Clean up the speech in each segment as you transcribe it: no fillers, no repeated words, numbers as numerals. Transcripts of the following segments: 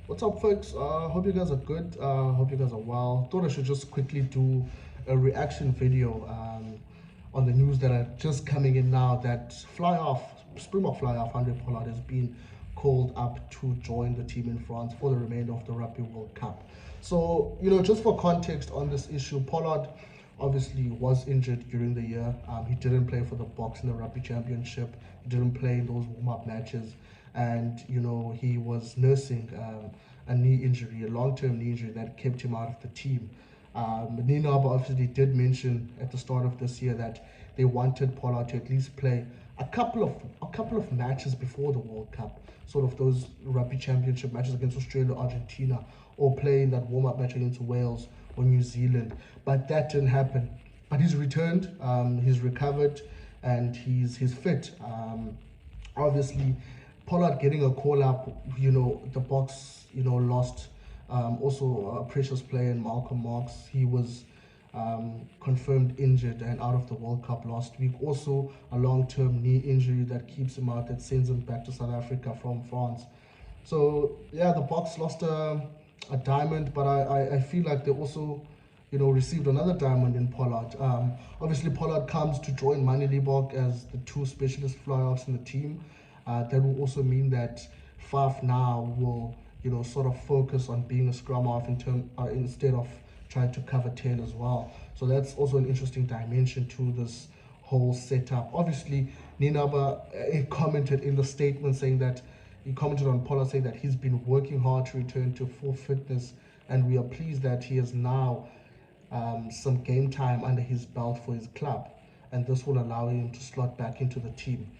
What's up, folks? Hope you guys are good. Hope you guys are well. Thought I should just quickly do a reaction video on the news that are just coming in now that Springbok fly off Handre Pollard has been called up to join the team in France for the remainder of the Rugby World Cup. So, just for context on this issue, Pollard obviously was injured during the year. He didn't play for the Boks in the Rugby Championship. He didn't play in those warm-up matches. And, he was nursing a knee injury, a long-term knee injury that kept him out of the team. Nina obviously did mention at the start of this year that they wanted Pollard to at least play a couple of matches before the World Cup, sort of those Rugby Championship matches against Australia, Argentina, or play in that warm-up match against Wales or New Zealand. But that didn't happen. But he's returned, he's recovered, and he's fit. Obviously, Pollard getting a call up, the Boks, lost also a precious player in Malcolm Marx. He was confirmed injured and out of the World Cup last week. Also a long-term knee injury that keeps him out, that sends him back to South Africa from France. So yeah, the Boks lost a diamond, but I feel like they also received another diamond in Pollard. Obviously Pollard comes to join Manie Libbok as the two specialist fly-offs in the team. That will also mean that Faf now will sort of focus on being a scrum half instead of trying to cover 10 as well. So that's also an interesting dimension to this whole setup. Obviously, Ninaba commented in the statement saying that he commented on Pollard saying that he's been working hard to return to full fitness, and we are pleased that he has now some game time under his belt for his club, and this will allow him to slot back into the team.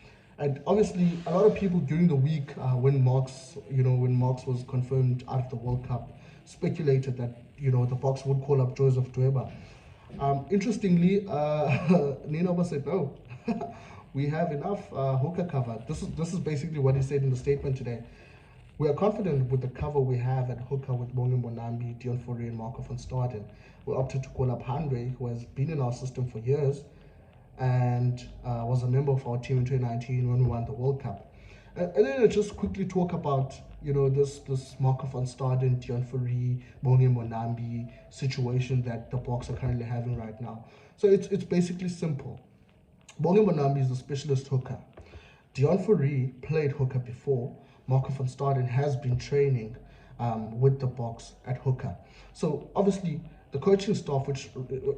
And obviously, a lot of people during the week, when Marx was confirmed out of the World Cup, speculated that the Boks would call up Joseph Dweba. Interestingly, Ninoba said no. We have enough hooker cover. This is basically what he said in the statement today. We are confident with the cover we have at hooker with Bongi Mbonambi, Deon Fourie, and Marco van Staden. We opted to call up Handre, who has been in our system for years, and was a member of our team in 2019 when we won the World Cup. And then I just quickly talk about this Marco van Staden, Deon Fourie, Bongi Mbonambi situation that the Boks are currently having right now. So it's basically simple. Bongi Mbonambi is a specialist hooker. Deon Fourie played hooker before. Marco van Staden has been training with the Boks at hooker. So obviously the coaching staff, which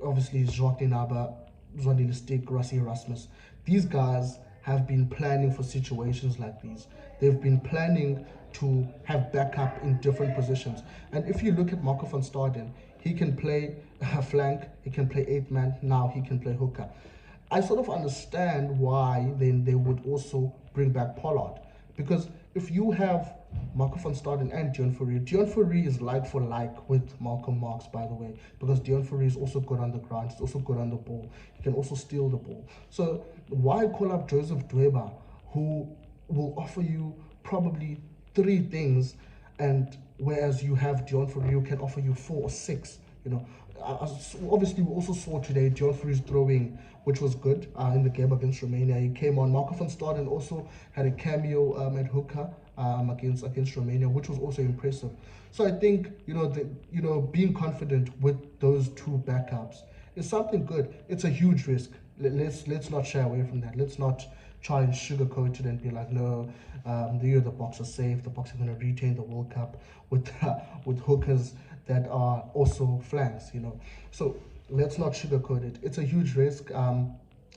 obviously is Jacques Ninaba, Zwandile Stick, Rassie Erasmus, these guys have been planning for situations like these. They've been planning to have backup in different positions. And if you look at Marco van Staden, he can play flank, he can play 8th man, now he can play hooker. I sort of understand why then they would also bring back Pollard, because if you have Marco van Staden and Deon Fourie is like for like with Malcolm Marx, by the way, because Deon Fourie is also good on the ground, he's also good on the ball, he can also steal the ball. So why call up Joseph Dweba, who will offer you probably 3 things, and whereas you have Deon Fourie who can offer you 4 or 6, obviously we also saw today Deon Fourie's throwing, which was good in the game against Romania. He came on. Marco van Staden also had a cameo at hooker against Romania, which was also impressive. So I think being confident with those 2 backups is something good. It's a huge risk. Let's not shy away from that. Let's not try and sugarcoat it and be like, no, the Boks are safe. The Boks are going to retain the World Cup with hookers that are also flanks. So let's not sugarcoat it. It's a huge risk.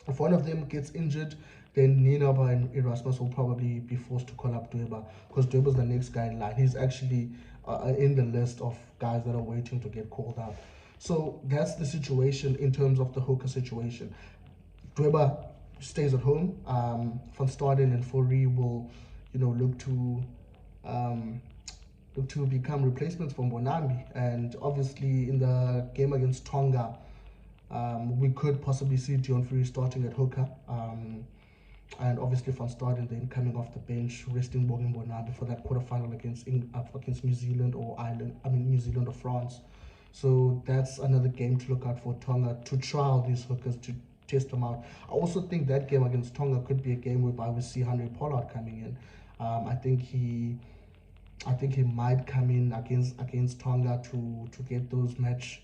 If one of them gets injured, then Ninaba and Erasmus will probably be forced to call up Dweba, because Dweba's the next guy in line. He's actually in the list of guys that are waiting to get called up. So that's the situation in terms of the hooker situation. Dweba stays at home. Van Staden and Fourie will, look to become replacements for Mbonambi. And obviously in the game against Tonga, we could possibly see Deon Fourie starting at hooker, and obviously Van Staden then coming off the bench, resting Bongi Mbonambi for that quarterfinal against New Zealand or New Zealand or France. So that's another game to look out for Tonga, to trial these hookers, to test them out. I also think that game against Tonga could be a game whereby we see Handre Pollard coming in. I think he I think he might come in against Tonga to get those match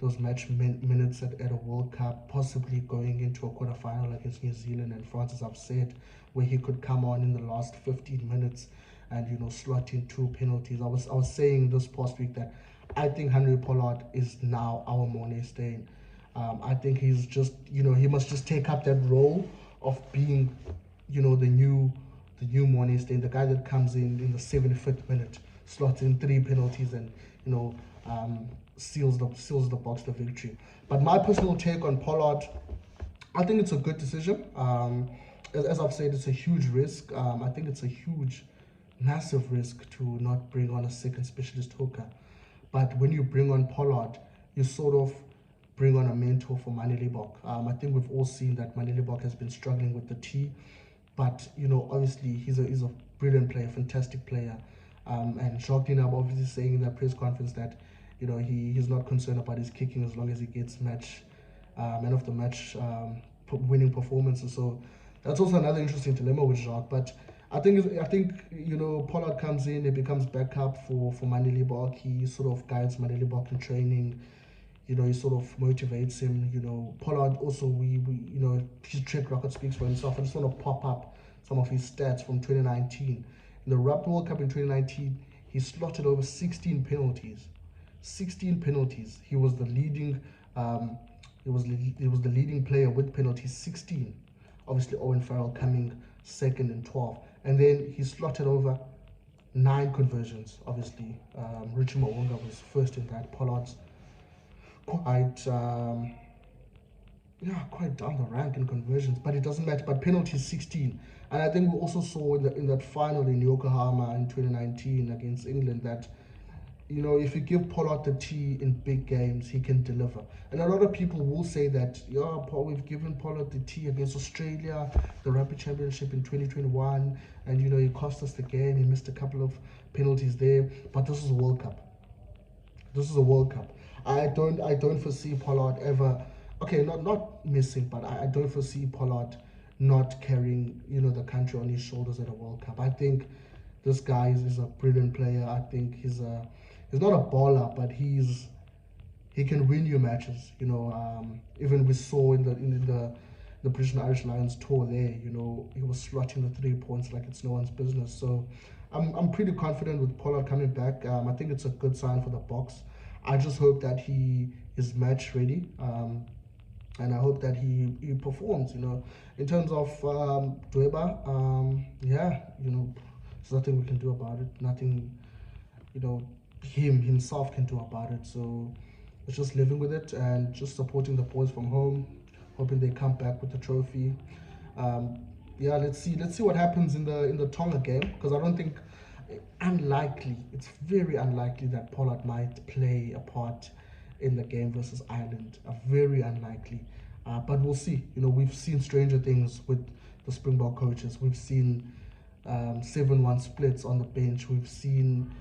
minutes at a World Cup, possibly going into a quarterfinal against New Zealand and France, as I've said, where he could come on in the last 15 minutes and slot in 2 penalties. I was saying this past week that I think Handre Pollard is now our Mornay Steyn. I think he's just he must just take up that role of being the new Mornay Steyn, the guy that comes in the 75th minute, slots in 3 penalties, and seals the Boks the victory. But my personal take on Pollard, I think it's a good decision. As I've said, it's a huge risk. I think it's a huge, massive risk to not bring on a second specialist hooker. But when you bring on Pollard, you sort of bring on a mentor for Manelibok. I think we've all seen that Manelibok has been struggling with the T, but obviously he's a brilliant player, fantastic player. And Jacques obviously saying in that press conference that he's not concerned about his kicking as long as he gets man of the match winning performances. So that's also another interesting dilemma with Jacques. But I think Pollard comes in, he becomes backup for Manelibok. He sort of guides Manelibok in training. He sort of motivates him. Pollard also, we his track record speaks for himself. I just want to pop up some of his stats from 2019. In the Rugby World Cup in 2019, he slotted over 16 penalties. 16 penalties. He was the leading. He was the leading player with penalties. 16. Obviously, Owen Farrell coming second and 12, and then he slotted over 9 conversions. Obviously, Richie Mawonga was first in that. Pollard's quite down the rank in conversions, but it doesn't matter. But penalties 16, and I think we also saw in that final in Yokohama in 2019 against England that if you give Pollard the T in big games, he can deliver. And a lot of people will say that we've given Pollard the T against Australia, the Rugby Championship in 2021, and he cost us the game. He missed a couple of penalties there, but this is a World Cup. This is a World Cup. I don't foresee Pollard ever. Okay, not missing, but I don't foresee Pollard not carrying the country on his shoulders at a World Cup. I think this guy is a brilliant player. I think he's not a baller, but he can win you matches. Even we saw in the British and Irish Lions tour there. He was slotting the 3 points like it's no one's business. So I'm pretty confident with Pollard coming back. I think it's a good sign for the Boks. I just hope that he is match ready, and I hope that he performs. In terms of Dweba, there's nothing we can do about it. Nothing, himself can do about it. So it's just living with it and just supporting the boys from home, hoping they come back with the trophy. Let's see what happens in the Tonga game, because I don't think. It's very unlikely that Pollard might play a part in the game versus Ireland. Very unlikely. But we'll see. We've seen stranger things with the Springbok coaches. We've seen 7-1 splits on the bench. We've seen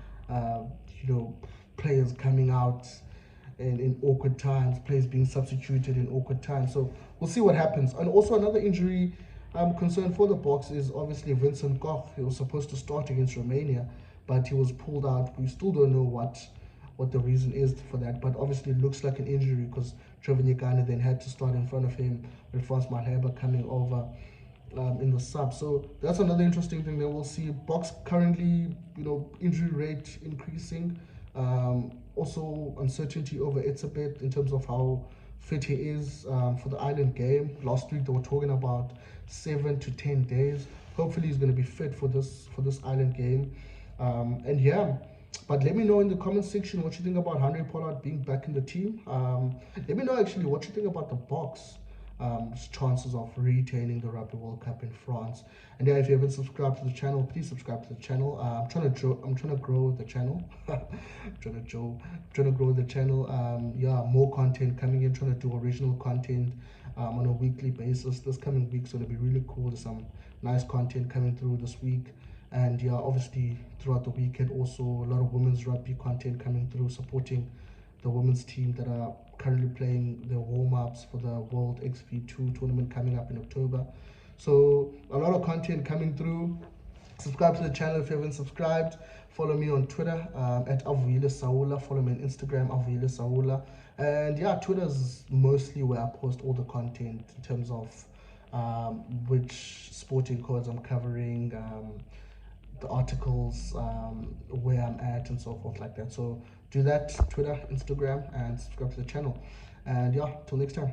players coming out in awkward times, players being substituted in awkward times. So we'll see what happens. And also another injury concern for the Boks is obviously Vincent Koch. He was supposed to start against Romania, but he was pulled out. We still don't know what the reason is for that, but obviously it looks like an injury because Trevor Nyakane then had to start in front of him with Frans Malherbe coming over in the sub. So that's another interesting thing that we'll see. Boks currently, injury rate increasing. Also uncertainty over Etzebeth in terms of how fit he is for the Ireland game. Last week they were talking about 7 to 10 days. Hopefully he's going to be fit for this Ireland game. But let me know in the comment section what you think about Handre Pollard being back in the team. Let me know actually what you think about the Boks chances of retaining the Rugby World Cup in France. And if you haven't subscribed to the channel, please subscribe to the channel. I'm trying to grow the channel. I'm trying to grow the channel. More content coming in. Trying to do original content on a weekly basis. This coming week's going to be really cool. There's some nice content coming through this week. And obviously throughout the weekend also a lot of women's rugby content coming through, supporting the women's team that are currently playing their warm-ups for the World XV2 tournament coming up in October. So a lot of content coming through. Subscribe to the channel if you haven't subscribed. Follow me on Twitter at Avuyile Saula. Follow me on Instagram, Avuyile Saula. And yeah, Twitter is mostly where I post all the content in terms of which sporting codes I'm covering, the articles, where I'm at, and so forth like that. So do that, Twitter, Instagram, and subscribe to the channel. And yeah, till next time.